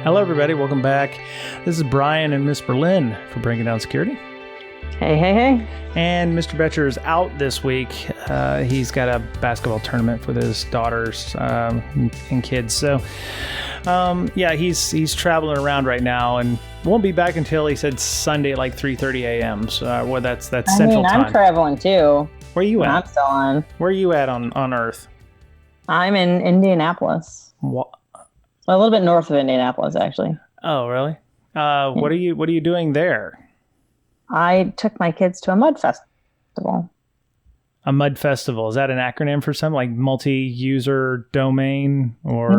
Hello, everybody. Welcome back. This is Brian and Miss Berlin for Breaking Down Security. Hey, hey, hey. And Mr. Betcher is out this week. He's got a basketball tournament with his daughters and kids. So, he's traveling around right now and won't be back until, he said, Sunday at like 3:30 a.m. So that's Central Time. I'm traveling too. Where are you at? I'm still on. Where are you at on Earth? I'm in Indianapolis. What? A little bit north of Indianapolis, actually. Oh, really? What are you doing there? I took my kids to a mud festival. A mud festival. Is that an acronym for something like multi-user domain or?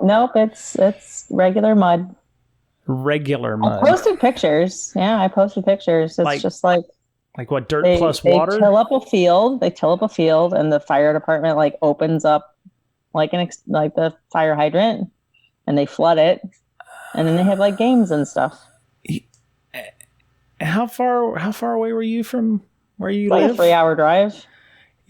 Nope. It's regular mud. Regular mud. I posted pictures. Yeah, I posted pictures. It's just like what, dirt plus water? They till up a field. And the fire department opens up like the fire hydrant, and they flood it, and then they have games and stuff. How far away were you from where you live? A 3-hour drive.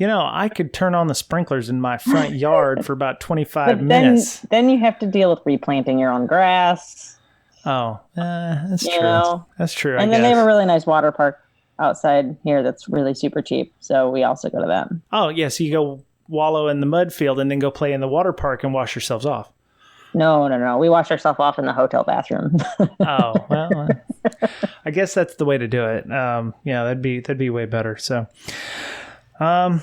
I could turn on the sprinklers in my front yard for about 25 minutes. Then you have to deal with replanting your own grass. Oh, that's true. That's true. And then they have a really nice water park outside here that's really super cheap. So we also go to that. Oh, yeah. So you go wallow in the mud field and then go play in the water park and wash yourselves off. No. We wash ourselves off in the hotel bathroom. Oh, well, I guess that's the way to do it. That'd be way better. So for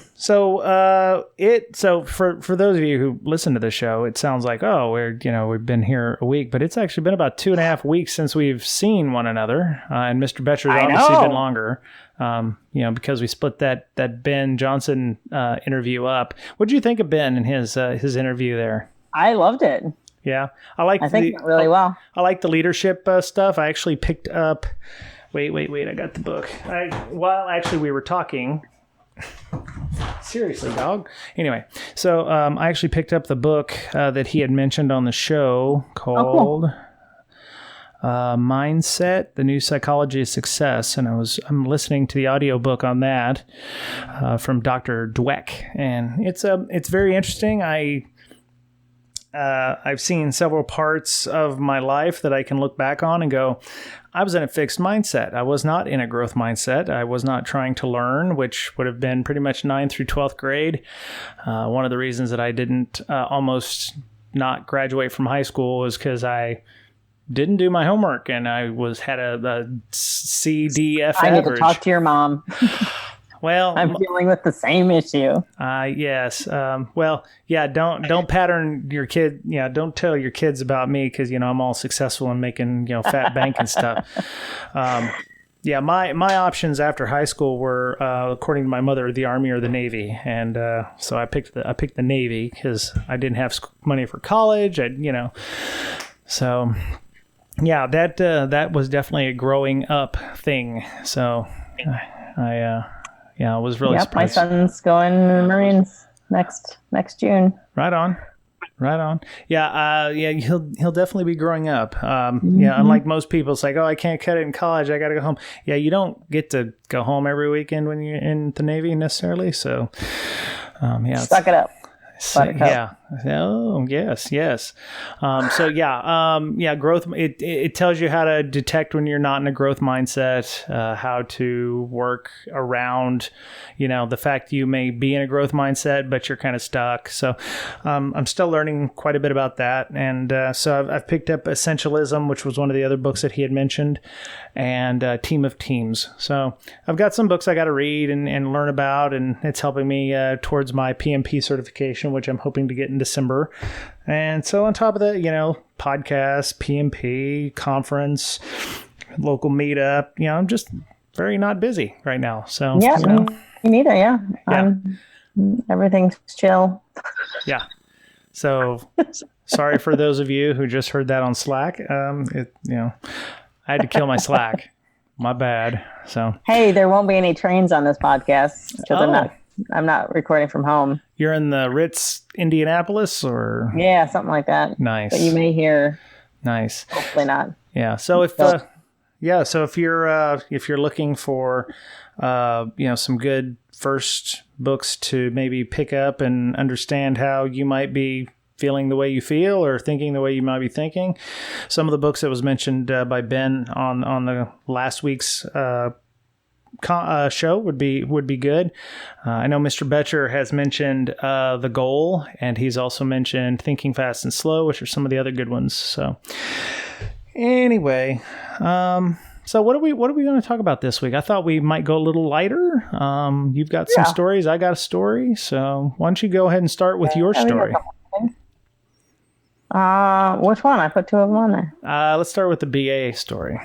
those of you who listen to the show, it sounds like, we've been here a week, but it's actually been about 2.5 weeks since we've seen one another. And Mr. Betcher's obviously been longer, because we split that Ben Johnson interview up. What did you think of Ben and his interview there? I loved it. Yeah, I think it really well. I like the leadership stuff. I actually picked up. Wait! I got the book. While we were talking. Seriously, dog. Anyway, so I actually picked up the book that he had mentioned on the show called Mindset: The New Psychology of Success, and I'm listening to the audiobook on that from Dr. Dweck, and it's very interesting. I've seen several parts of my life that I can look back on and go, I was in a fixed mindset. I was not in a growth mindset. I was not trying to learn, which would have been pretty much 9th through 12th grade. One of the reasons that I didn't almost not graduate from high school was because I didn't do my homework and I had a C, D, F average. I need to talk to your mom. Well, I'm dealing with the same issue. Yes. Don't pattern your kid. Don't tell your kids about me because, I'm all successful and making, fat bank and stuff. My options after high school were, according to my mother, the Army or the Navy. And so I picked the Navy because I didn't have money for college. So that was definitely a growing up thing. So I was really surprised. My son's going to the Marines next June. Right on. Yeah, he'll definitely be growing up. Unlike most people, it's like, I can't cut it in college. I got to go home. Yeah, you don't get to go home every weekend when you're in the Navy necessarily. So, suck it up. Yeah. Oh, yes. Growth. It tells you how to detect when you're not in a growth mindset, how to work around, the fact you may be in a growth mindset, but you're kind of stuck. So, I'm still learning quite a bit about that. And, so I've picked up Essentialism, which was one of the other books that he had mentioned, and Team of Teams. So I've got some books I got to read and learn about, and it's helping me, towards my PMP certification, which I'm hoping to get in December. And so on top of that, podcast, PMP, conference, local meetup, I'm just very not busy right now. So yeah, me neither. Yeah. Everything's chill. Yeah. So sorry for those of you who just heard that on Slack. I had to kill my Slack. My bad. So hey, there won't be any trains on this podcast because I'm not recording from home. You're in the Ritz, Indianapolis, or? Yeah, something like that. Nice. But you may hear. Nice. Hopefully not. Yeah. So if you're looking for, some good first books to maybe pick up and understand how you might be feeling the way you feel or thinking the way you might be thinking. Some of the books that was mentioned by Ben on the last week's show would be good. I know Mr. Betcher has mentioned The Goal, and he's also mentioned Thinking Fast and Slow, which are some of the other good ones. So anyway, so what are we going to talk about this week? I thought we might go a little lighter. You've got some stories. I got a story. So why don't you go ahead and start with your story? Which one? I put two of them on there. Let's start with the BA story.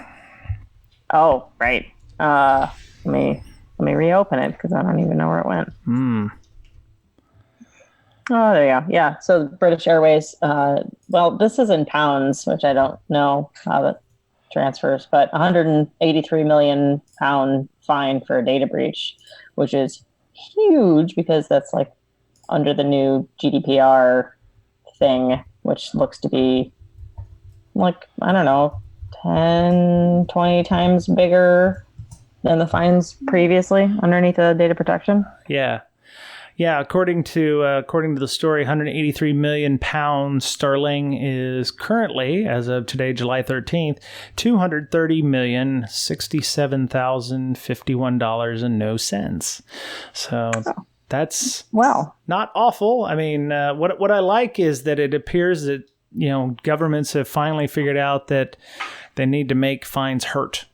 Oh, right. Let me reopen it because I don't even know where it went. Oh, there you go. Yeah. So British Airways. Well, this is in pounds, which I don't know how that transfers, but £183 million fine for a data breach, which is huge because that's like under the new GDPR thing, which looks to be like, I don't know, 10, 20 times bigger than the fines previously underneath the data protection. Yeah. According to the story, £183 million sterling is currently, as of today, July 13th, $230,067,051 and no cents. So that's not awful. I mean, what I like is that it appears that governments have finally figured out that they need to make fines hurt.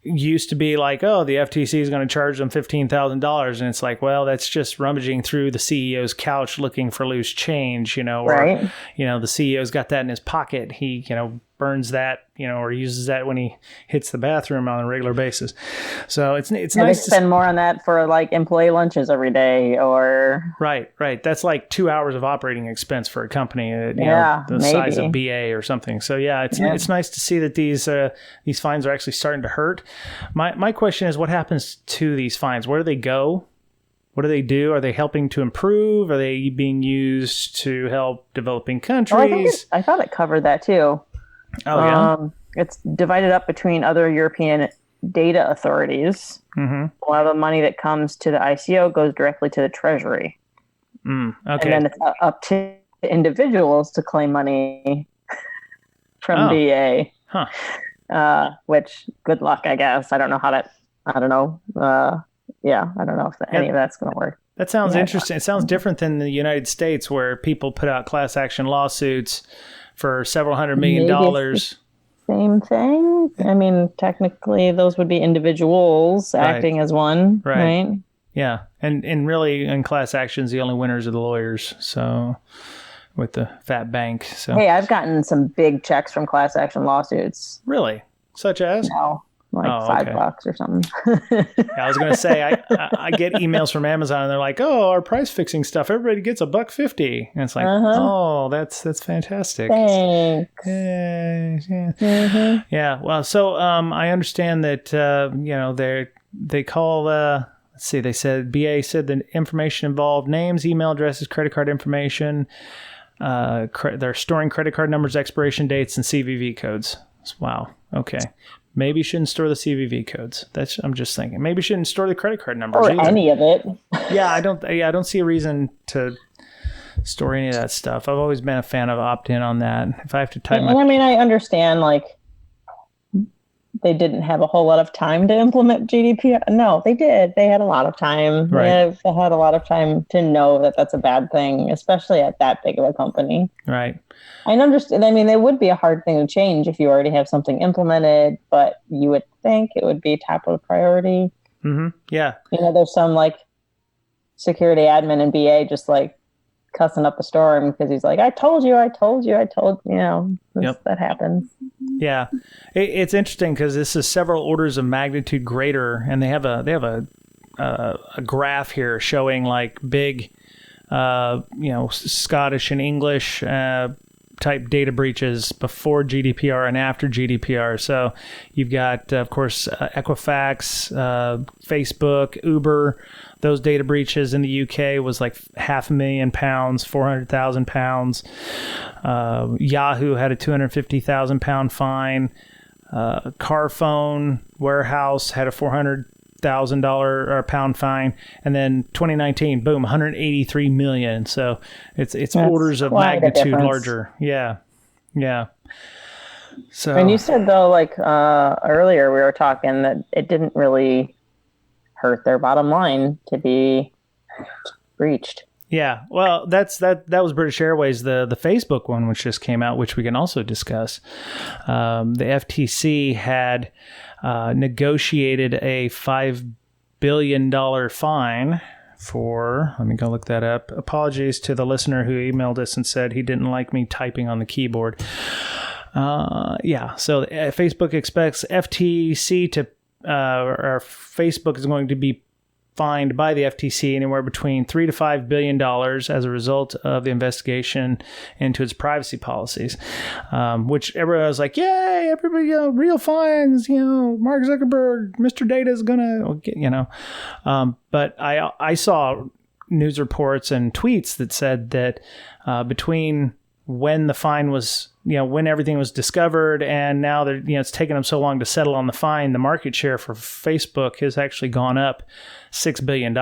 Used to be like, oh, the FTC is going to charge them $15,000. And it's like, well, that's just rummaging through the CEO's couch looking for loose change, right. Or, the CEO's got that in his pocket. He, burns that, or uses that when he hits the bathroom on a regular basis. So it's nice to spend more on that for like employee lunches every day or. Right. That's like 2 hours of operating expense for a company, the size of BA or something. So it's nice to see that these fines are actually starting to hurt. My question is, what happens to these fines? Where do they go? What do they do? Are they helping to improve? Are they being used to help developing countries? I thought it covered that too. Oh, yeah? It's divided up between other European data authorities. Mm-hmm. A lot of the money that comes to the ICO goes directly to the Treasury. Okay. And then it's up to individuals to claim money from BA. Huh. Which, good luck, I guess. I don't know. I don't know if any of that's going to work. That sounds interesting. It sounds different than the United States, where people put out class action lawsuits for several $100 million. Same thing. I mean, technically, those would be individuals acting as one, right? Yeah, and really, in class actions, the only winners are the lawyers. So, with the fat bank. So, hey, I've gotten some big checks from class action lawsuits. Really, such as $5 or something. I was going to say, I get emails from Amazon and they're like, oh, our price fixing stuff, everybody gets $1.50. And it's like, oh, that's fantastic. Thanks. Yeah. Well, so I understand that, they call, let's see, they said, BA said the information involved names, email addresses, credit card information. They're storing credit card numbers, expiration dates, and CVV codes. Wow. Okay. Maybe you shouldn't store the CVV codes. I'm just thinking. Maybe you shouldn't store the credit card numbers or either. Any of it. I don't see a reason to store any of that stuff. I've always been a fan of opt-in on that. If I have to type I understand they didn't have a whole lot of time to implement GDPR. No, they did. They had a lot of time. Right. They had a lot of time to know that that's a bad thing, especially at that big of a company. Right. I understand. I mean, it would be a hard thing to change if you already have something implemented, but you would think it would be top of the priority. Mm-hmm. Yeah. There's some security admin in BA just cussing up a storm because he's like, I told you. That happens. Yeah. It's interesting because this is several orders of magnitude greater, and they have a graph here showing big, Scottish and English type data breaches before GDPR and after GDPR. So you've got, of course, Equifax, Facebook, Uber. Those data breaches in the UK was £500,000, £400,000. Yahoo had a £250,000 fine. Carphone Warehouse had a $100,000 or pound fine, and then 2019, boom, 183 million. So it's That's orders of magnitude larger. Yeah. So, and you said though, like earlier we were talking that it didn't really hurt their bottom line to be breached. Yeah, well, that was British Airways, the Facebook one, which just came out, which we can also discuss. The FTC had negotiated a $5 billion fine for, let me go look that up. Apologies to the listener who emailed us and said he didn't like me typing on the keyboard. So Facebook expects FTC to, or Facebook is going to be fined by the FTC anywhere between $3 to $5 billion as a result of the investigation into its privacy policies, which everyone was like, yay, everybody, real fines, Mark Zuckerberg, Mr. Data is gonna get, but I saw news reports and tweets that said that between when the fine was, when everything was discovered and now that, it's taken them so long to settle on the fine, the market share for Facebook has actually gone up $6 billion.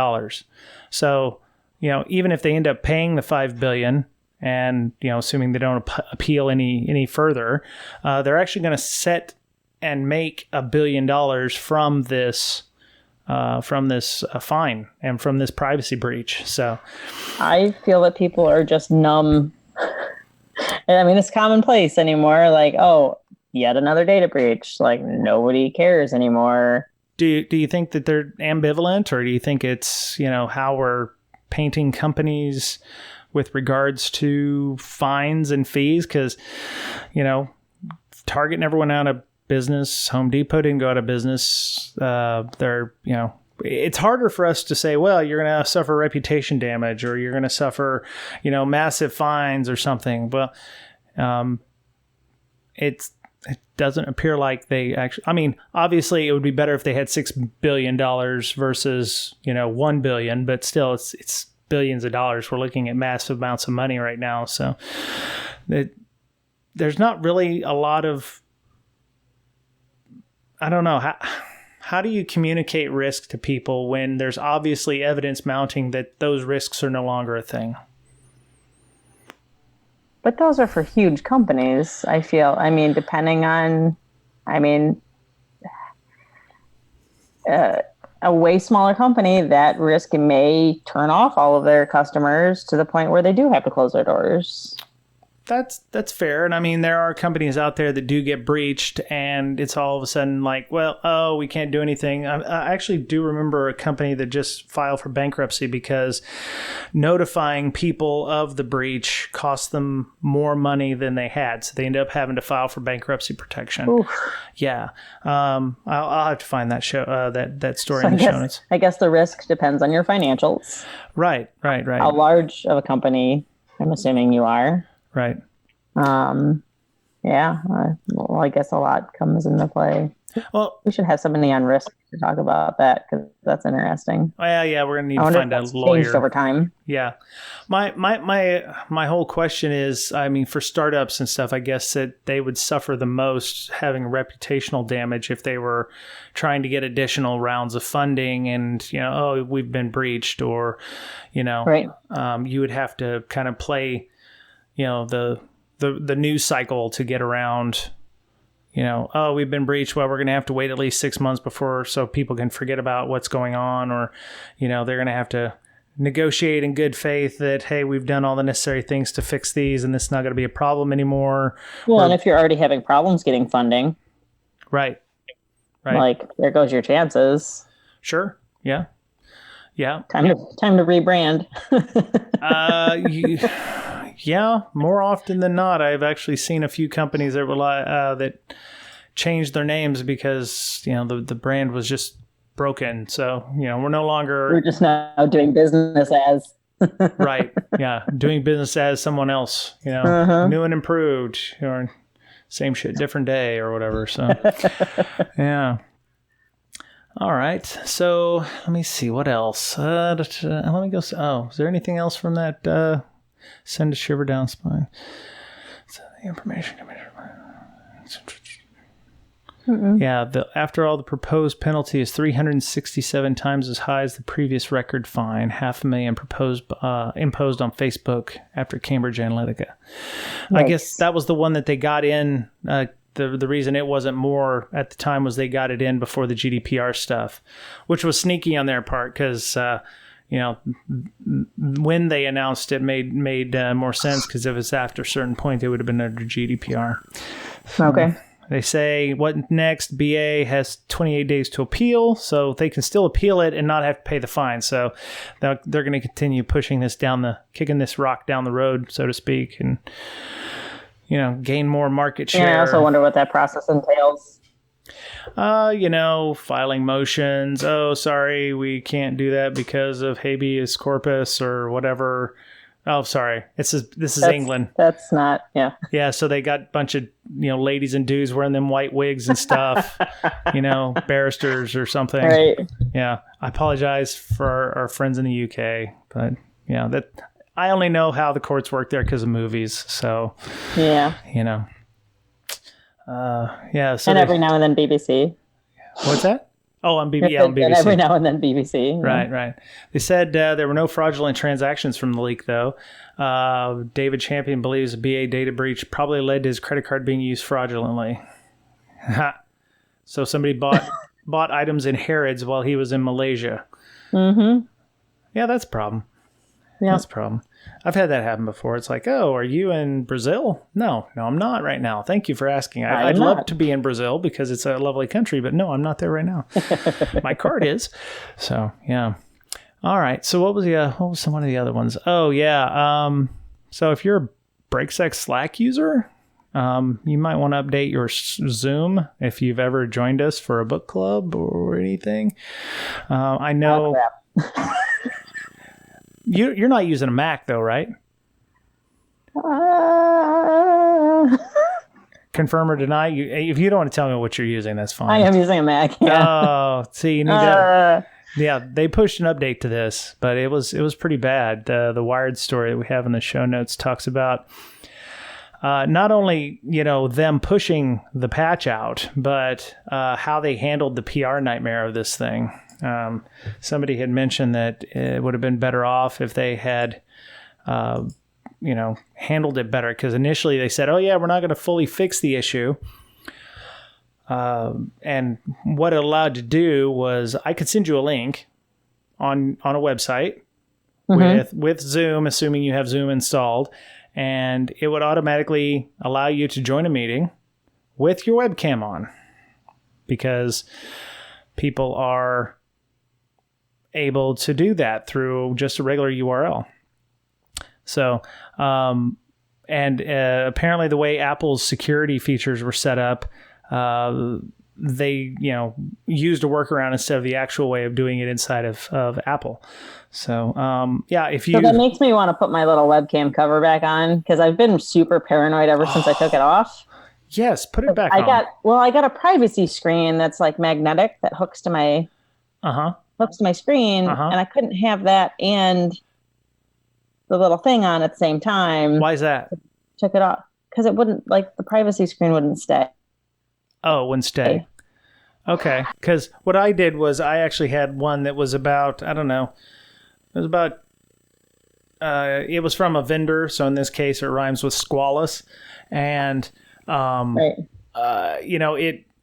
So, even if they end up paying the $5 billion and, assuming they don't appeal any further, they're actually going to set and make $1 billion from this fine and from this privacy breach. So I feel that people are just numb. I mean, it's commonplace anymore. Like, oh, yet another data breach. Like, nobody cares anymore. Do you think that they're ambivalent, or do you think it's, how we're painting companies with regards to fines and fees? Because, Target never went out of business. Home Depot didn't go out of business. It's harder for us to say, well, you're going to suffer reputation damage or you're going to suffer, massive fines or something. Well, it doesn't appear like they actually, obviously it would be better if they had $6 billion versus, $1 billion, but still it's billions of dollars. We're looking at massive amounts of money right now. So there's not really a lot of, I don't know, how do you communicate risk to people when there's obviously evidence mounting that those risks are no longer a thing? But those are for huge companies, I feel. Depending on, a way smaller company, that risk may turn off all of their customers to the point where they do have to close their doors. That's fair. And there are companies out there that do get breached and it's all of a sudden like, well, we can't do anything. I actually do remember a company that just filed for bankruptcy because notifying people of the breach cost them more money than they had. So they ended up having to file for bankruptcy protection. Oof. Yeah. I'll have to find that that story in the show notes. I guess the risk depends on your financials. Right. How large of a company, I'm assuming you are. Right. Well, I guess a lot comes into play. Well, we should have somebody on risk to talk about that because that's interesting. Well, yeah, we're gonna need to find a lawyer. Changed over time. Yeah, my whole question is, for startups and stuff, I guess that they would suffer the most having reputational damage if they were trying to get additional rounds of funding and we've been breached or right. You would have to kind of play the news cycle to get around, we've been breached. Well, we're going to have to wait at least 6 months so people can forget about what's going on, or, they're going to have to negotiate in good faith that, hey, we've done all the necessary things to fix these and this is not going to be a problem anymore. Well, and if you're already having problems getting funding. Right. Like, there goes your chances. Sure. Yeah. Yeah. Time to rebrand. Yeah, more often than not, I've actually seen a few companies that that changed their names because the brand was just broken. So we're no longer. We're just now doing business as. Right. Yeah, doing business as someone else. New and improved, or same shit, different day, or whatever. So, yeah. All right. So let me see what else. Let me go. Oh, is there anything else from that? Send a shiver down spine. So the information. Yeah, after all, the proposed penalty is 367 times as high as the previous record fine, $500,000 imposed on Facebook after Cambridge Analytica. Yikes. I guess that was the one that they got in. The reason it wasn't more at the time was they got it in before the GDPR stuff, which was sneaky on their part because, when they announced it made more sense because if it's after a certain point, they would have been under GDPR. Okay. They say, what next? BA has 28 days to appeal, so they can still appeal it and not have to pay the fine. So they're going to continue pushing this kicking this rock down the road, so to speak, and, gain more market share. Yeah, I also wonder what that process entails. Filing motions. Oh, sorry, we can't do that because of habeas corpus or whatever. Oh, sorry. This is England. That's not, yeah. Yeah, so they got a bunch of, ladies and dudes wearing them white wigs and stuff, barristers or something. Right. Yeah. I apologize for our friends in the UK, but yeah, that I only know how the courts work there because of movies. So, yeah. Yeah. So and every now and then BBC. What's that? Oh, on BBC. On BBC. And every now and then BBC. Right. They said there were no fraudulent transactions from the leak, though. David Champion believes a BA data breach probably led to his credit card being used fraudulently. So somebody bought items in Harrods while he was in Malaysia. Mm-hmm. Yeah, that's a problem. Yeah. That's a problem. I've had that happen before. It's like, oh, are you in Brazil? No, I'm not right now. Thank you for asking. I'd love to be in Brazil because it's a lovely country, but no, I'm not there right now. My card is. So, yeah. All right. So what was one of the other ones? Oh, yeah. So if you're a Brakesec Slack user, you might want to update your Zoom if you've ever joined us for a book club or anything. I know... You're not using a Mac, though, right? Confirm or deny? If you don't want to tell me what you're using, that's fine. I am using a Mac. Yeah. Oh, see, you need to... Yeah, they pushed an update to this, but it was pretty bad. The Wired story that we have in the show notes talks about not only, them pushing the patch out, but how they handled the PR nightmare of this thing. Somebody had mentioned that it would have been better off if they had, handled it better. Because initially they said, oh, yeah, we're not going to fully fix the issue. And what it allowed to do was I could send you a link on a website with Zoom, assuming you have Zoom installed. And it would automatically allow you to join a meeting with your webcam on. Because people are able to do that through just a regular URL. So, apparently the way Apple's security features were set up, they, used a workaround instead of the actual way of doing it inside of Apple. So, if you... So that makes me want to put my little webcam cover back on because I've been super paranoid ever since I took it off. Yes, put it back on. I got a privacy screen that's like magnetic that hooks to my screen, and I couldn't have that and the little thing on at the same time. Why is that? Took it off because it wouldn't, the privacy screen wouldn't stay. Oh, it wouldn't stay. Okay, because what I did was I actually had one that was about, I don't know, it was from a vendor, so in this case it rhymes with squalus, and it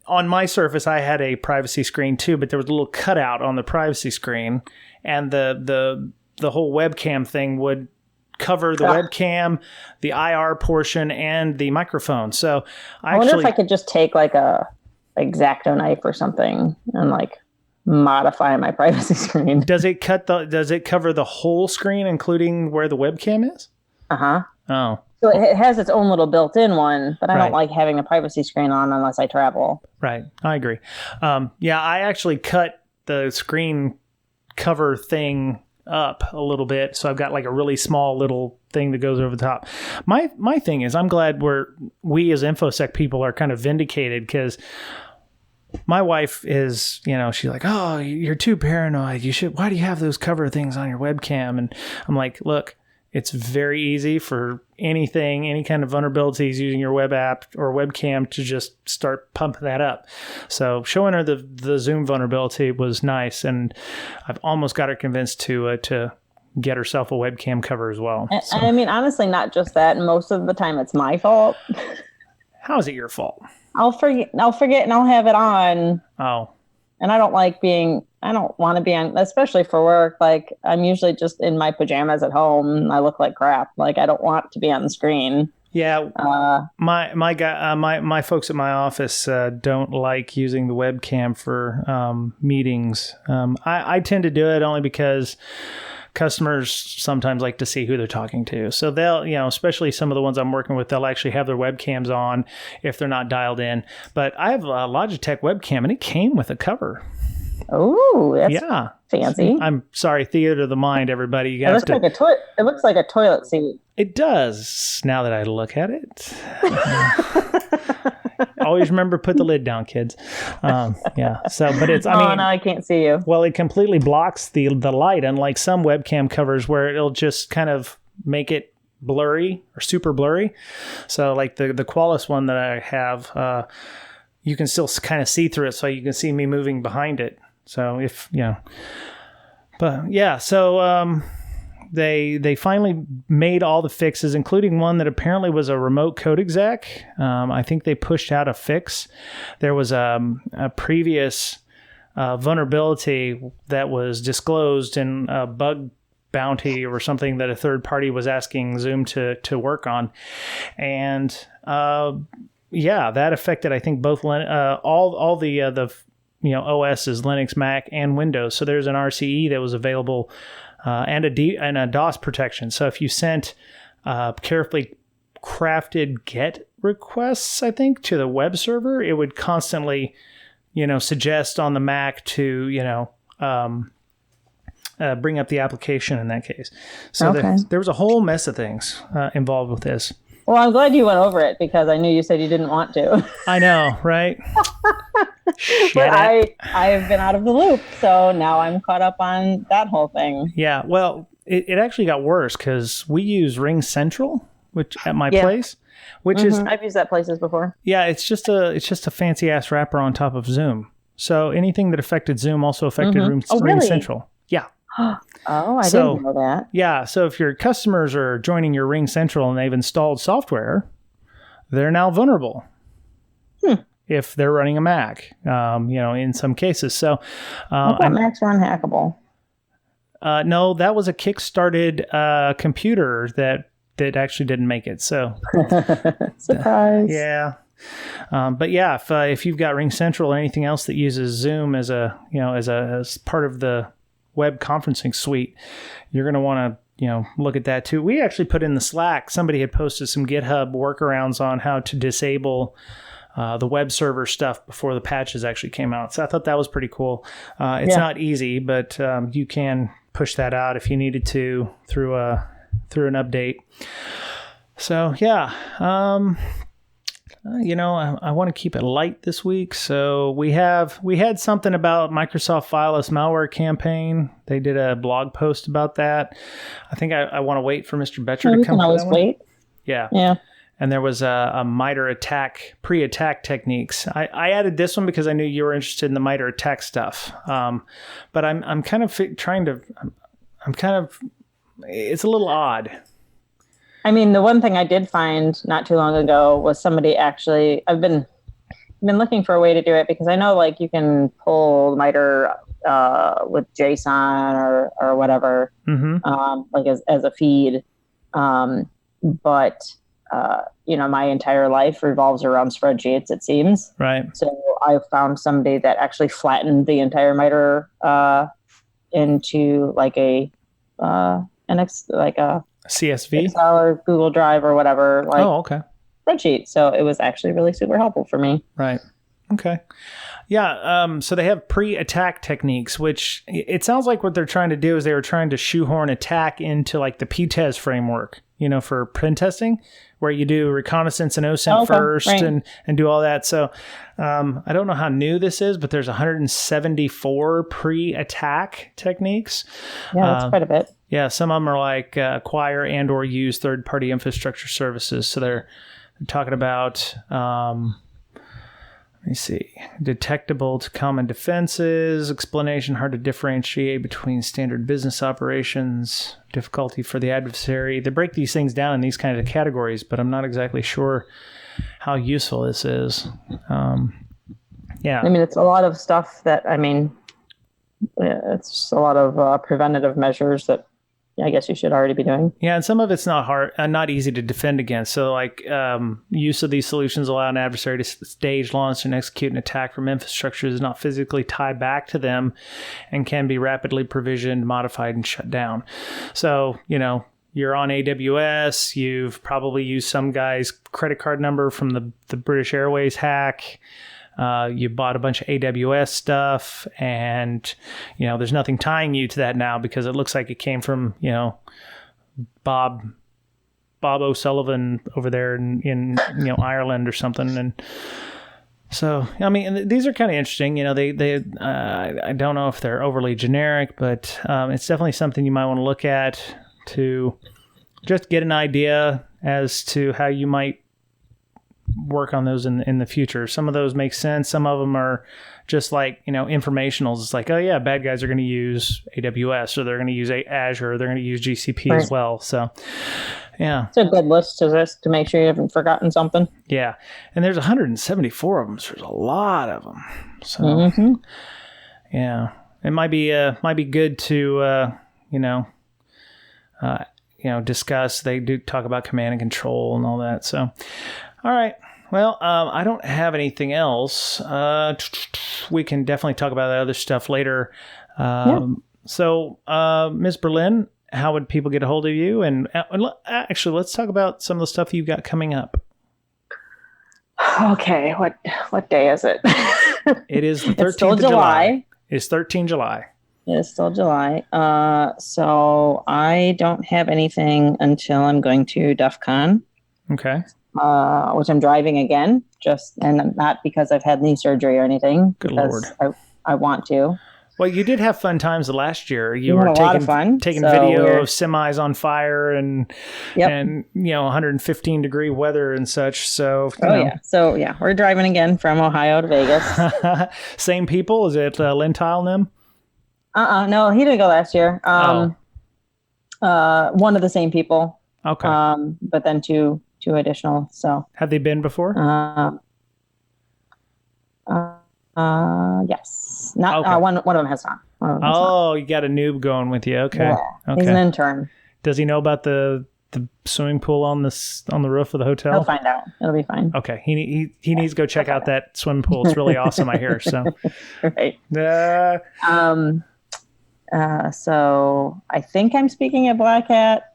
on my Surface I had a privacy screen too, but there was a little cutout on the privacy screen, and the whole webcam thing would cover the webcam, the IR portion, and the microphone. So I wonder if I could just take a X-Acto knife or something and modify my privacy screen. Does it cover the whole screen, including where the webcam is? Uh-huh. Oh. So it has its own little built-in one, but I don't like having a privacy screen on unless I travel. Right. I agree. I actually cut the screen cover thing up a little bit, so I've got a really small little thing that goes over the top. My thing is, I'm glad we as InfoSec people are kind of vindicated, because my wife is, she's like, oh, you're too paranoid. Why do you have those cover things on your webcam? And I'm like, look, It's very easy for anything, any kind of vulnerabilities using your web app or webcam to just start pumping that up. So showing her the Zoom vulnerability was nice, and I've almost got her convinced to get herself a webcam cover as well. So. I mean, honestly, not just that. Most of the time, it's my fault. How is it your fault? I'll forget, and I'll have it on. Oh. And I don't want to be on, especially for work. Like, I'm usually just in my pajamas at home. And I look like crap. Like, I don't want to be on the screen. Yeah. My folks at my office don't like using the webcam for meetings. I tend to do it only because customers sometimes like to see who they're talking to. So they'll, especially some of the ones I'm working with, they'll actually have their webcams on if they're not dialed in. But I have a Logitech webcam, and it came with a cover. Oh, that's fancy. I'm sorry, theater of the mind, everybody. It looks like a toilet seat. It does, now that I look at it. Always remember, put the lid down, kids. Yeah. So, but it's, now I can't see you. Well, it completely blocks the light, unlike some webcam covers where it'll just kind of make it blurry or super blurry. So like the Qualys one that I have, you can still kind of see through it, so you can see me moving behind it. So They finally made all the fixes, including one that apparently was a remote code exec. I think they pushed out a fix. There was a previous vulnerability that was disclosed in a bug bounty or something that a third party was asking Zoom to work on. And that affected, I think, both all the OSs, Linux, Mac, and Windows. So there's an RCE that was available and a DOS protection. So if you sent carefully crafted GET requests, I think, to the web server, it would constantly, suggest on the Mac to, bring up the application in that case. So there was a whole mess of things involved with this. Well, I'm glad you went over it, because I knew you said you didn't want to. I know, right? But I have been out of the loop, so now I'm caught up on that whole thing. Yeah, well, it actually got worse because we use Ring Central, which at my place, which is I've used that places before. Yeah, it's just a fancy ass wrapper on top of Zoom. So anything that affected Zoom also affected Ring Central. Yeah. Oh, I didn't know that. Yeah, so if your customers are joining your Ring Central and they've installed software, they're now vulnerable. If they're running a Mac, in some cases. So, I thought Macs were unhackable. No, that was a kick-started computer that actually didn't make it. So, surprise. Yeah. But yeah, if you've got Ring Central or anything else that uses Zoom as as part of the web conferencing suite, you're going to want to look at that too. We actually put in the Slack, somebody had posted some GitHub workarounds on how to disable the web server stuff before the patches actually came out. So I thought that was pretty cool. It's not easy, but you can push that out if you needed to through an update. So yeah, I want to keep it light this week. So we had something about Microsoft Fileless malware campaign. They did a blog post about that. I think I want to wait for Mr. Betcher to come. We can always wait. Yeah. Yeah. And there was a MITRE attack, pre-attack techniques. I added this one because I knew you were interested in the MITRE attack stuff. But I'm kind of it's a little odd. I mean, the one thing I did find not too long ago was somebody actually, I've been looking for a way to do it, because I know like you can pull MITRE with JSON or whatever, like as a feed. But my entire life revolves around spreadsheets, it seems. Right. So I found somebody that actually flattened the entire MITRE into like a CSV, Excel or Google Drive or whatever. Spreadsheet. So it was actually really super helpful for me. Right. Okay. Yeah. So they have pre-attack techniques, which it sounds like what they're trying to do is they were trying to shoehorn attack into like the PTES framework. for pen testing, where you do reconnaissance and OSINT first right. and do all that. So I don't know how new this is, but there's 174 pre-attack techniques. Yeah, that's quite a bit. Yeah, some of them are like acquire and or use third-party infrastructure services. So they're talking about, let me see, detectable to common defenses, explanation hard to differentiate between standard business operations, difficulty for the adversary. They break these things down in these kinds of categories, but I'm not exactly sure how useful this is. Yeah. I mean, it's a lot of stuff that, it's a lot of preventative measures that I guess you should already be doing. Yeah, and some of it's not hard, not easy to defend against. So, like, use of these solutions allow an adversary to stage, launch, and execute an attack from infrastructure that is not physically tied back to them and can be rapidly provisioned, modified, and shut down. So, you're on AWS. You've probably used some guy's credit card number from the British Airways hack. You bought a bunch of AWS stuff, and there's nothing tying you to that now because it looks like it came from Bob O'Sullivan over there in Ireland or something. And so these are kind of interesting. I don't know if they're overly generic, but it's definitely something you might want to look at to just get an idea as to how you might work on those in the future. Some of those make sense. Some of them are just like, informationals. It's like, oh yeah, bad guys are going to use AWS, or they're going to use Azure, or they're going to use GCP right. as well. So yeah. It's a good list to make sure you haven't forgotten something. Yeah. And there's 174 of them. So there's a lot of them. So yeah, it might be good to, discuss. They do talk about command and control and all that. So, all right. Well, I don't have anything else. We can definitely talk about that other stuff later. So, Ms. Berlin, how would people get a hold of you? And actually, let's talk about some of the stuff you've got coming up. Okay. What day is it? It is the 13th it's still of July. It's 13 July. It's still July. So I don't have anything until I'm going to DEF CON. Okay. Which I'm driving again, and not because I've had knee surgery or anything. Good Lord. I want to. Well, you did have fun times the last year. You had were a lot of fun. taking video of semis on fire and 115 degree weather and such. So So we're driving again from Ohio to Vegas. Same people? Is it Lentile and them? No, he didn't go last year. One of the same people. Okay. But then two additional. So have they been before? Yes. Not one of them has not. You got a noob going with you. Okay. Yeah, okay. He's an intern. Does he know about the swimming pool on the roof of the hotel? He'll find out. It'll be fine. Okay. He needs to go check out that swimming pool. It's really awesome, I hear. So right. So I think I'm speaking at Black Hat.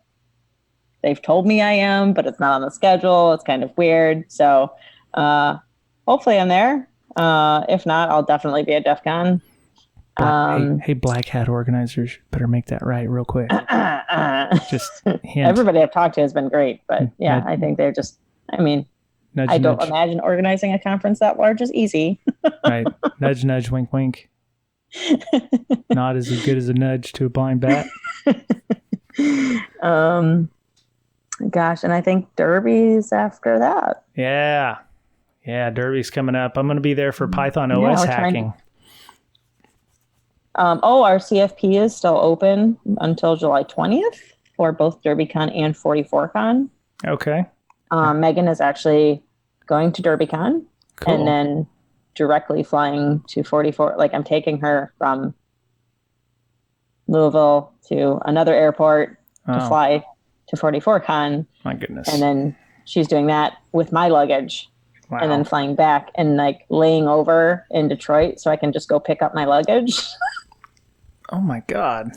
They've told me I am, but it's not on the schedule. It's kind of weird. So hopefully I'm there. If not, I'll definitely be at DEF CON. Hey, Black Hat organizers, better make that right real quick. Just hint. Everybody I've talked to has been great, but yeah, I think they're just, nudge, I don't imagine organizing a conference that large is easy. Right. Nudge, nudge, wink, wink. Not as good as a nudge to a blind bat. Gosh, and I think Derby's after that. Yeah, Derby's coming up. I'm going to be there for Python OS hacking. Our CFP is still open until July 20th for both DerbyCon and 44Con. Okay. Megan is actually going to DerbyCon and then directly flying to 44. Like, I'm taking her from Louisville to another airport to fly to 44Con. My goodness. And then she's doing that with my luggage. Wow. And then flying back and like laying over in Detroit so I can just go pick up my luggage. Oh my God.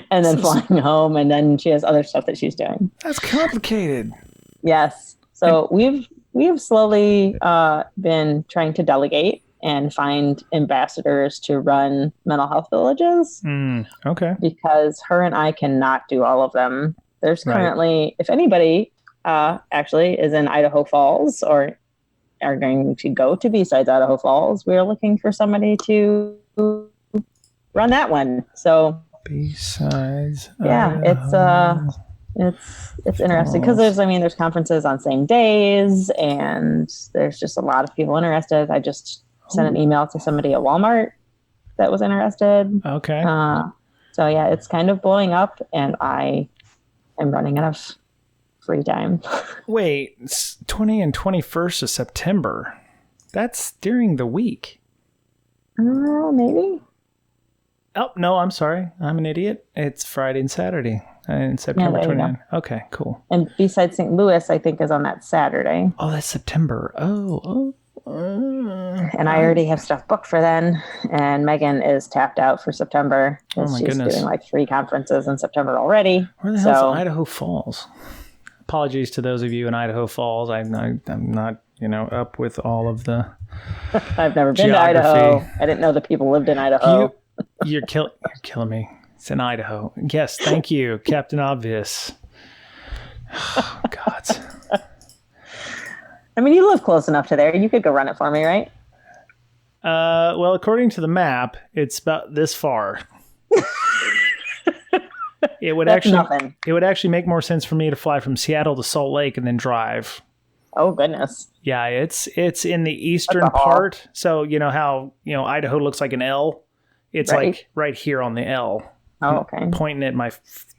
And then flying home, and then she has other stuff that she's doing. That's complicated. Yes. So we've slowly been trying to delegate and find ambassadors to run mental health villages. Okay. Because her and I cannot do all of them there's currently, if anybody actually is in Idaho Falls or are going to go to B-Sides Idaho Falls, we're looking for somebody to run that one. So B-Sides. Yeah, it's interesting because there's conferences on same days, and there's just a lot of people interested. I just sent an email to somebody at Walmart that was interested. Okay. So yeah, it's kind of blowing up, and I am running out of free time. Wait, it's 20 and 21st of September. That's during the week. Maybe. Oh, no, I'm sorry. I'm an idiot. It's Friday and Saturday in September 29. Okay, cool. And besides St. Louis, I think, is on that Saturday. Oh, that's September. And I already have stuff booked for then. And Megan is tapped out for September. Oh, my she's goodness. doing like 3 conferences in September already. Where the hell's Idaho Falls? Apologies to those of you in Idaho Falls. I'm not, up with all of the I've never been geography. to Idaho. I didn't know that people lived in Idaho. You're killing me. It's in Idaho. Yes, thank you, Captain Obvious. Oh, God. I mean, you live close enough to there. You could go run it for me, right? Well, according to the map, it's about this far. It would actually make more sense for me to fly from Seattle to Salt Lake and then drive. Oh, goodness. Yeah, it's in the eastern part. So you know how Idaho looks like an L. It's like right here on the L. Oh, okay. I'm pointing at my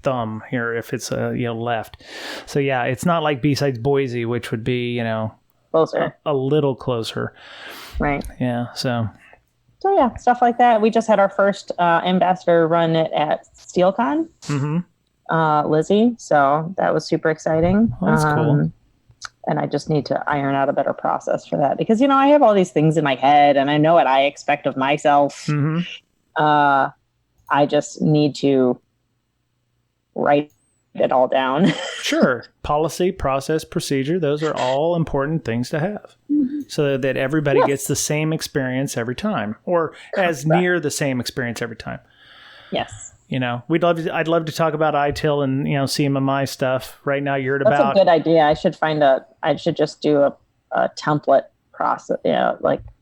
thumb here if it's left. So yeah, it's not like B-Sides Boise, which would be closer, a little closer. Right. Yeah. So yeah, stuff like that. We just had our first ambassador run it at SteelCon. Mm-hmm. Lizzie. So that was super exciting. Oh, that's cool. And I just need to iron out a better process for that because I have all these things in my head and I know what I expect of myself. Mm-hmm. I just need to write it all down. Sure. Policy, process, procedure. Those are all important things to have so that everybody gets the same experience every time or as near the same experience every time. Yes. I'd love to talk about ITIL and, CMMI stuff. Right now you're at That's a good idea. I should just do a template process,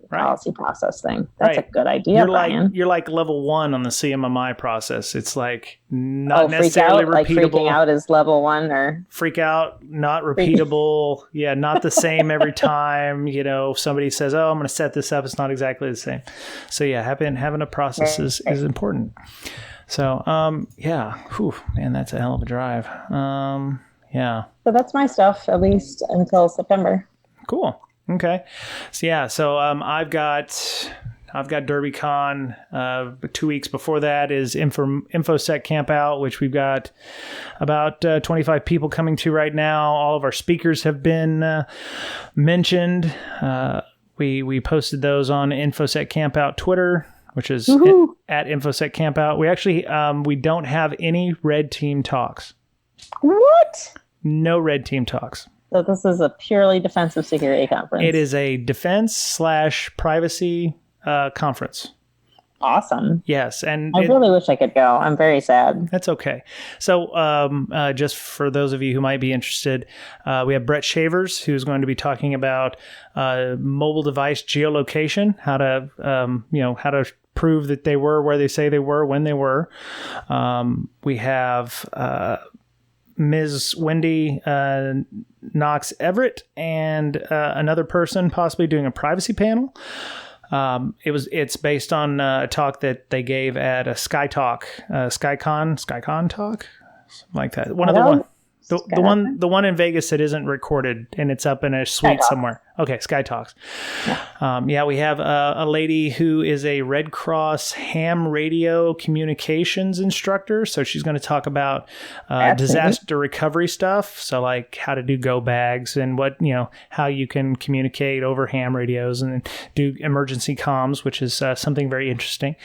policy process thing. That's a good idea, Brian. You're like level 1 on the CMMI process. It's like not necessarily repeatable. Like freaking out is level 1 or? Freak out, not repeatable. Yeah, not the same every time. If somebody says, oh, I'm going to set this up, it's not exactly the same. So yeah, having a process is important. So, yeah. Whew, man, that's a hell of a drive. Yeah. So that's my stuff, at least until September. Cool. Okay. So yeah, I've got DerbyCon. 2 weeks before that is InfoSec Camp Out, which we've got about 25 people coming to right now. All of our speakers have been mentioned. We posted those on InfoSec Camp Out Twitter, which is at InfoSec Camp Out. We actually we don't have any red team talks. What? No red team talks. So this is a purely defensive security conference. It is a defense/privacy conference. Awesome. Yes. And I really wish I could go. I'm very sad. That's okay. So just for those of you who might be interested, we have Brett Shavers, who's going to be talking about mobile device geolocation, how to prove that they were where they say they were when they were. We have Ms. Wendy Knox Everett and another person possibly doing a privacy panel. It's based on a talk that they gave at a SkyCon talk, something like that. The one in Vegas that isn't recorded and it's up in a suite somewhere. Okay, Sky Talks. Yeah, we have a lady who is a Red Cross ham radio communications instructor. So she's going to talk about disaster recovery stuff. So like how to do go bags and how you can communicate over ham radios and do emergency comms, which is something very interesting.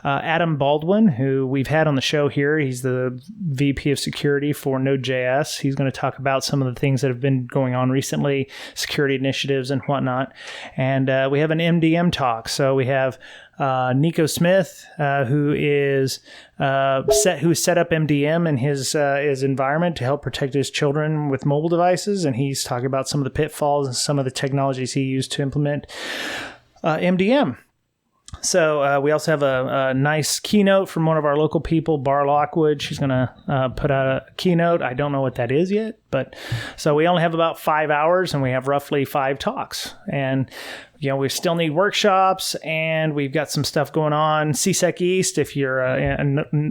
Adam Baldwin, who we've had on the show here, he's the VP of security for Node.js. He's going to talk about some of the things that have been going on recently, security initiatives initiatives and whatnot. And we have an MDM talk. So we have Nico Smith, who set up MDM in his environment to help protect his children with mobile devices, and he's talking about some of the pitfalls and some of the technologies he used to implement MDM. So we also have a nice keynote from one of our local people, Bar Lockwood. She's going to put out a keynote. I don't know what that is yet, but so we only have about 5 hours, and we have roughly 5 talks. And we still need workshops, and we've got some stuff going on. CSEC East, if you're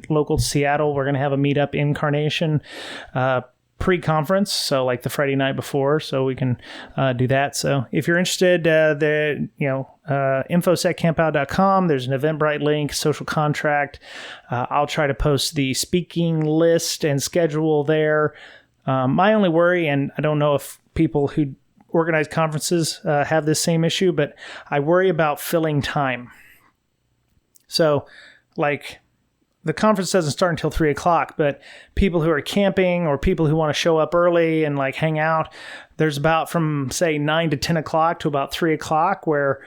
local to Seattle, we're going to have a meetup in Carnation pre-conference, so like the Friday night before, so we can do that. So if you're interested, infoseccampout.com, there's an Eventbrite link, social contract. I'll try to post the speaking list and schedule there. My only worry, and I don't know if people who organize conferences have this same issue, but I worry about filling time. So like, the conference doesn't start until 3:00, but people who are camping or people who want to show up early and like hang out, there's about from say 9 to 10 o'clock to about 3:00 where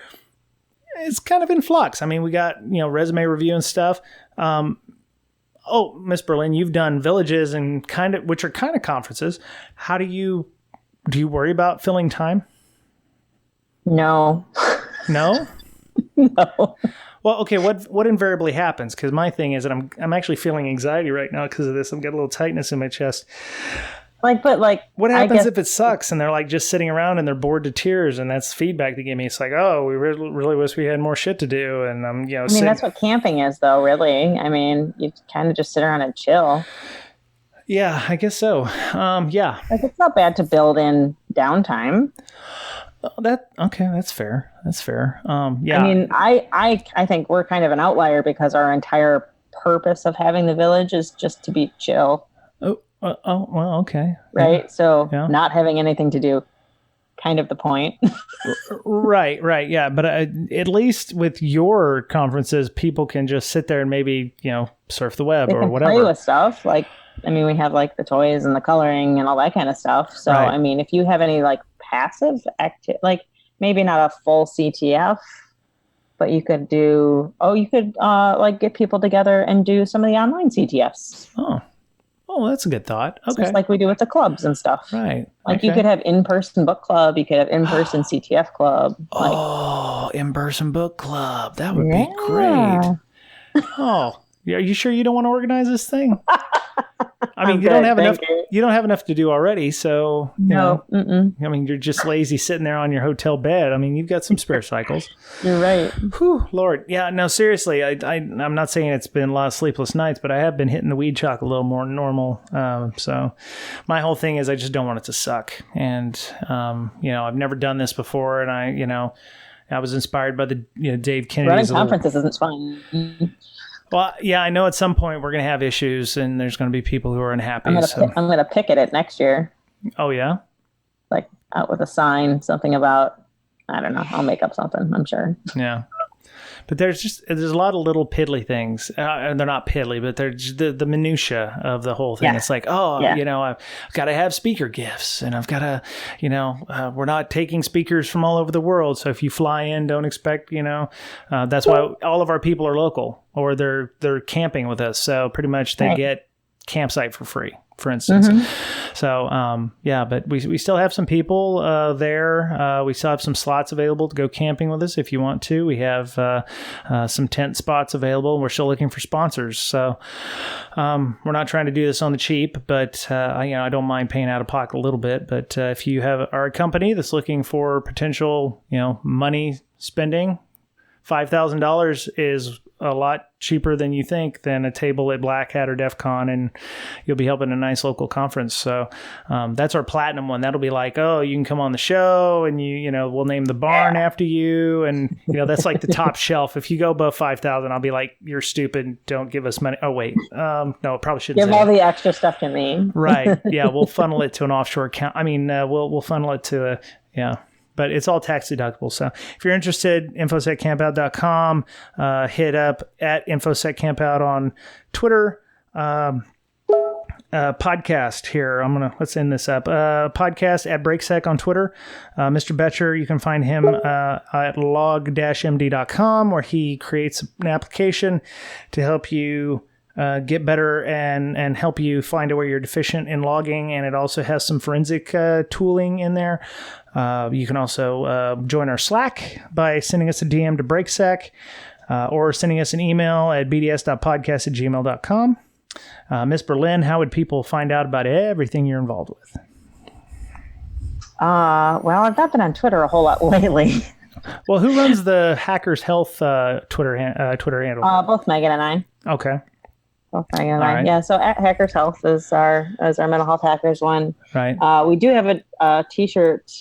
it's kind of in flux. I mean, we got, resume review and stuff. Miss Berlin, you've done villages and which are kind of conferences. How do you worry about filling time? No. No? No. Well, okay, what invariably happens? Because my thing is that I'm actually feeling anxiety right now because of this. I've got a little tightness in my chest. What happens if it sucks and they're like just sitting around and they're bored to tears, and that's feedback they give me? It's like, oh, we really wish we had more shit to do, and that's what camping is, though. Really, I mean, you kind of just sit around and chill. Yeah, I guess so. Yeah, like it's not bad to build in downtime. That's fair. Yeah. I mean, I think we're kind of an outlier because our entire purpose of having the village is just to be chill. Well, okay. Right. Yeah. So not having anything to do, kind of the point. Right. Yeah. But at least with your conferences, people can just sit there and maybe, surf the web or whatever. Play with stuff. Like, I mean, we have like the toys and the coloring and all that kind of stuff. So, right. I mean, if you have any like passive activity, like maybe not a full CTF, but you could like get people together and do some of the online CTFs. Oh, that's a good thought. Okay. Just like we do with the clubs and stuff. Right. Like you could have in-person book club. You could have in-person CTF club. In-person book club. That would be great. Oh, are you sure you don't want to organize this thing? I mean, you don't have enough to do already, so no. I mean, you're just lazy sitting there on your hotel bed. I mean, you've got some spare cycles. You're right. Whew, Lord. Yeah, no, seriously, I'm not saying it's been a lot of sleepless nights, but I have been hitting the weed chalk a little more normal. So my whole thing is I just don't want it to suck. And, I've never done this before, and I was inspired by the Dave Kennedy's. Running conferences isn't fun. Well, yeah, I know at some point we're going to have issues and there's going to be people who are unhappy. I'm going to picket it next year. Oh, yeah? Like out with a sign, something about, I don't know, I'll make up something, I'm sure. Yeah. But there's a lot of little piddly things. And they're not piddly, but they're just the minutia of the whole thing. Yeah. It's like, I've got to have speaker gifts, and I've got to, we're not taking speakers from all over the world. So if you fly in, don't expect, that's why all of our people are local, or they're camping with us. So pretty much they get campsite for free, for instance. Mm-hmm. So, but we still have some people there. We still have some slots available to go camping with us if you want to. We have some tent spots available. We're still looking for sponsors. So we're not trying to do this on the cheap, but I don't mind paying out of pocket a little bit. But if you are a company that's looking for potential, money spending, $5,000 is a lot cheaper than you think than a table at Black Hat or DEF CON, and you'll be helping a nice local conference. So that's our platinum one. That'll be like, you can come on the show, and we'll name the barn after you, and that's like the top shelf. If you go above 5,000, I'll be like, you're stupid. Don't give us money. Oh wait, no, probably shouldn't give all the extra stuff to me. Right? Yeah, we'll funnel it to an offshore account. I mean, we'll funnel it to but it's all tax deductible. So if you're interested, infoseccampout.com, hit up at infoseccampout on Twitter. podcast here. Let's end this up. Podcast at Brakesec on Twitter. Mr. Betcher, you can find him at log-md.com, where he creates an application to help you get better and help you find where you're deficient in logging. And it also has some forensic tooling in there. You can also join our Slack by sending us a DM to Brakesec or sending us an email at bds.podcast@gmail.com. Miss Berlin, how would people find out about everything you're involved with? Well, I've not been on Twitter a whole lot lately. Well, who runs the Hackers Health Twitter handle? Both Megan and I. Okay. Both Megan and I. Right. Yeah. So at Hackers Health is our mental health hackers one. Right. We do have a T-shirt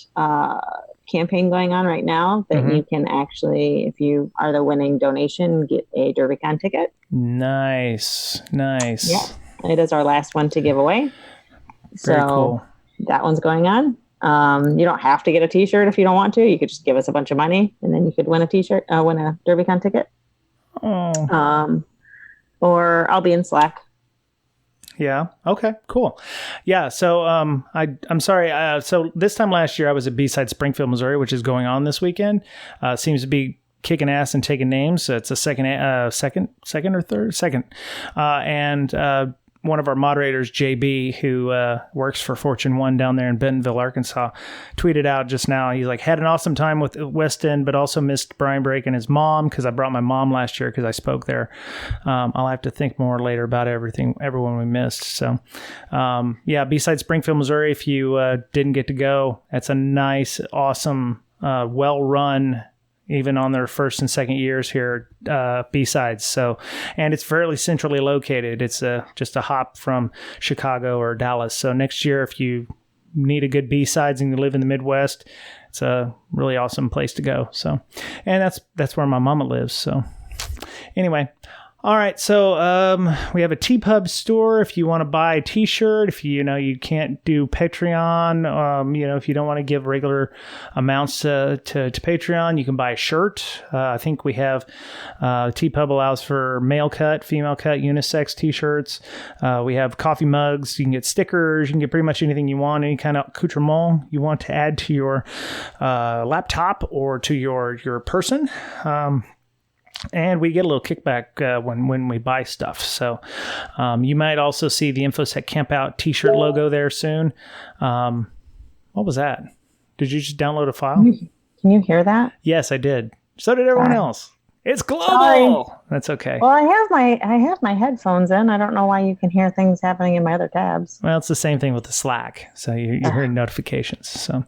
campaign going on right now that you can actually, if you are the winning donation, get a DerbyCon ticket. Nice. Yeah. It is our last one to give away. Very cool. That one's going on. You don't have to get a T-shirt if you don't want to. You could just give us a bunch of money and then you could win a T-shirt, win a DerbyCon ticket. Oh. Or I'll be in Slack. Yeah. Okay, cool. Yeah. So, I'm sorry. So this time last year I was at B-Side Springfield, Missouri, which is going on this weekend. Seems to be kicking ass and taking names. So it's a second. And one of our moderators, JB, who works for Fortune 1 down there in Bentonville, Arkansas, tweeted out just now. He's like, had an awesome time with West End, but also missed Brian Brake and his mom, because I brought my mom last year because I spoke there. I'll have to think more later about everyone we missed. So, yeah, B-Side Springfield, Missouri, if you didn't get to go, that's a nice, awesome, well-run, even on their first and second years here, B-Sides. So, and it's fairly centrally located. It's just a hop from Chicago or Dallas. So next year, if you need a good B-Sides and you live in the Midwest, it's a really awesome place to go. So, and that's where my mama lives. So anyway. All right, so we have a TPub store if you want to buy a T-shirt. If you can't do Patreon, if you don't want to give regular amounts to Patreon, you can buy a shirt. I think we have TPub allows for male cut, female cut, unisex T-shirts. We have coffee mugs. You can get stickers. You can get pretty much anything you want, any kind of accoutrement you want to add to your laptop or to your person. And we get a little kickback when we buy stuff. So you might also see the InfoSec Campout T-shirt logo there soon. What was that? Did you just download a file? Can you hear that? Yes, I did. So did everyone else. It's global. Sorry. That's okay. Well, I have my headphones in. I don't know why you can hear things happening in my other tabs. Well, it's the same thing with the Slack. So you're hearing notifications. So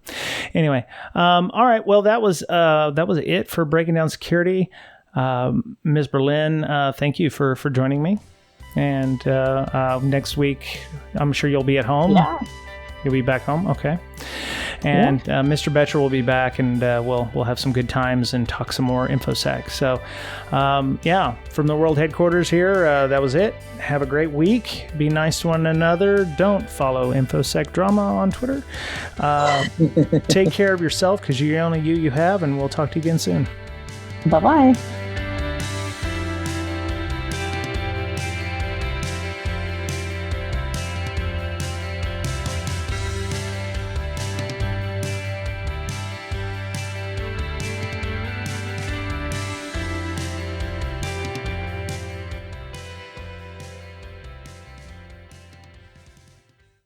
anyway, all right. Well, that was it for Breaking Down Security. Ms. Berlin, thank you for joining me. And next week, I'm sure you'll be at home. Yeah. You'll be back home? Okay. And Mr. Betcher will be back, and we'll have some good times and talk some more InfoSec. So, from the world headquarters here, that was it. Have a great week. Be nice to one another. Don't follow InfoSec Drama on Twitter. Take care of yourself, because you're only you have, and we'll talk to you again soon. Bye-bye.